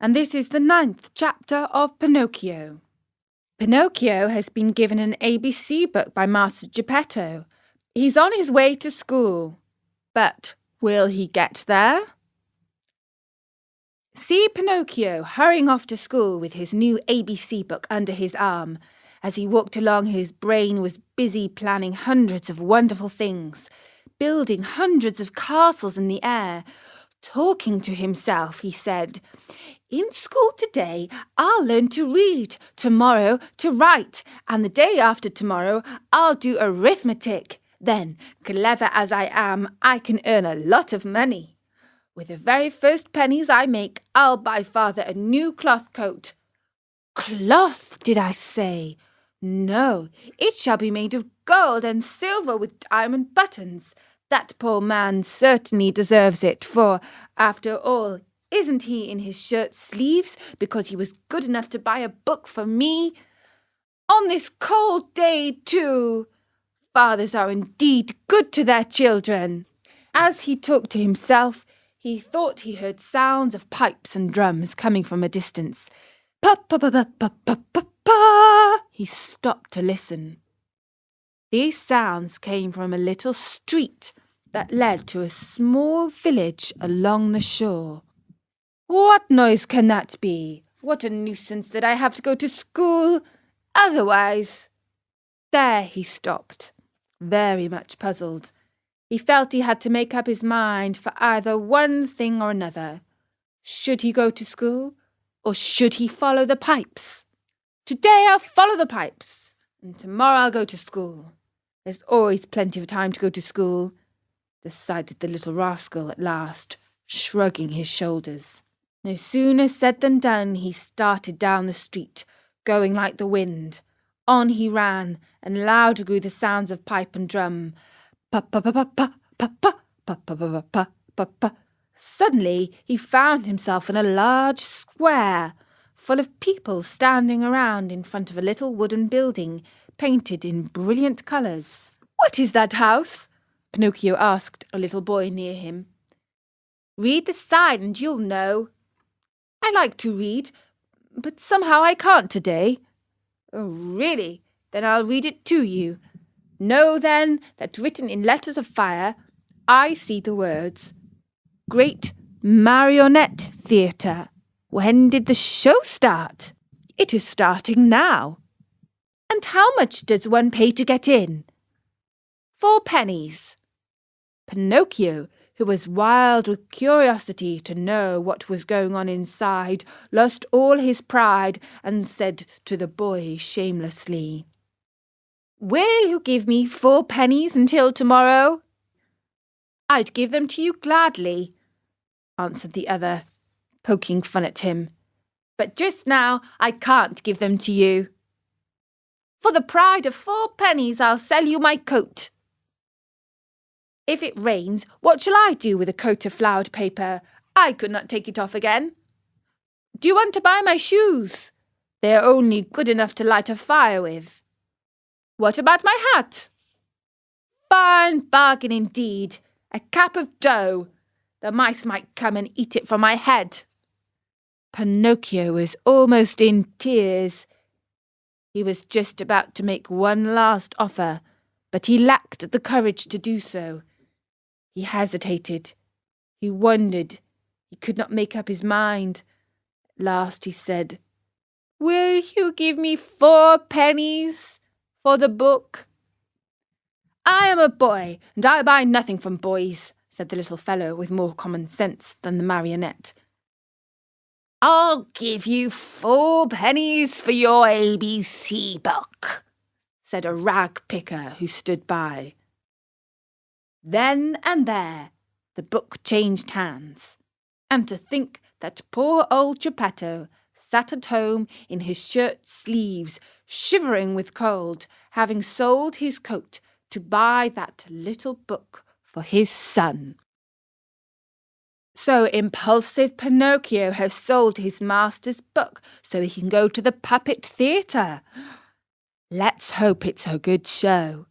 and this is the 9th chapter of Pinocchio. Pinocchio has been given an ABC book by Master Geppetto. He's on his way to school. But will he get there? See Pinocchio hurrying off to school with his new ABC book under his arm. As he walked along, his brain was busy planning hundreds of wonderful things, building hundreds of castles in the air. Talking to himself, he said, "In school today, I'll learn to read, tomorrow to write, and the day after tomorrow, I'll do arithmetic. Then, clever as I am, I can earn a lot of money. With the very first pennies I make, I'll buy father a new cloth coat." Cloth, did I say? No, it shall be made of gold and silver with diamond buttons. That poor man certainly deserves it, for, after all, isn't he in his shirt sleeves because he was good enough to buy a book for me? On this cold day, too. Fathers are indeed good to their children. As he talked to himself, he thought he heard sounds of pipes and drums coming from a distance. Pa-pa-pa-pa-pa-pa-pa! He stopped to listen. These sounds came from a little street that led to a small village along the shore. What noise can that be? What a nuisance that I have to go to school otherwise. There he stopped, very much puzzled. He felt he had to make up his mind for either one thing or another. Should he go to school, or should he follow the pipes? Today I'll follow the pipes, and tomorrow I'll go to school. There's always plenty of time to go to school, decided the little rascal at last, shrugging his shoulders. No sooner said than done. He started down the street, going like the wind. On he ran, and louder grew the sounds of pipe and drum. Pa-pa-pa-pa-pa-pa-pa-pa-pa-pa-pa-pa. Suddenly he found himself in a large square, full of people standing around in front of a little wooden building, painted in brilliant colours. "What is that house?" Pinocchio asked a little boy near him. "Read the sign and you'll know." "I like to read, but somehow I can't today." "Oh, really? Then I'll read it to you. Know then that written in letters of fire, I see the words, 'Great Marionette Theatre.' When did the show start?" "It is starting now." "And how much does one pay to get in?" 4 pennies. Pinocchio, who was wild with curiosity to know what was going on inside, lost all his pride and said to the boy shamelessly, "Will you give me 4 pennies until tomorrow?" "I'd give them to you gladly," answered the other, poking fun at him. "But just now I can't give them to you. For the pride of 4 pennies I'll sell you my coat." "If it rains, what shall I do with a coat of flowered paper? I could not take it off again." "Do you want to buy my shoes? They are only good enough to light a fire with." "What about my hat?" "Fine bargain indeed. A cap of dough. The mice might come and eat it from my head." Pinocchio was almost in tears. He was just about to make one last offer, but he lacked the courage to do so. He hesitated. He wondered. He could not make up his mind. At last he said, "Will you give me 4 pennies for the book?" "I am a boy, and I buy nothing from boys," said the little fellow with more common sense than the marionette. "I'll give you 4 pennies for your ABC book," said a rag picker who stood by. Then and there the book changed hands, and to think that poor old Geppetto sat at home in his shirt sleeves, shivering with cold, having sold his coat to buy that little book for his son. So impulsive Pinocchio has sold his master's book so he can go to the puppet theatre. Let's hope it's a good show.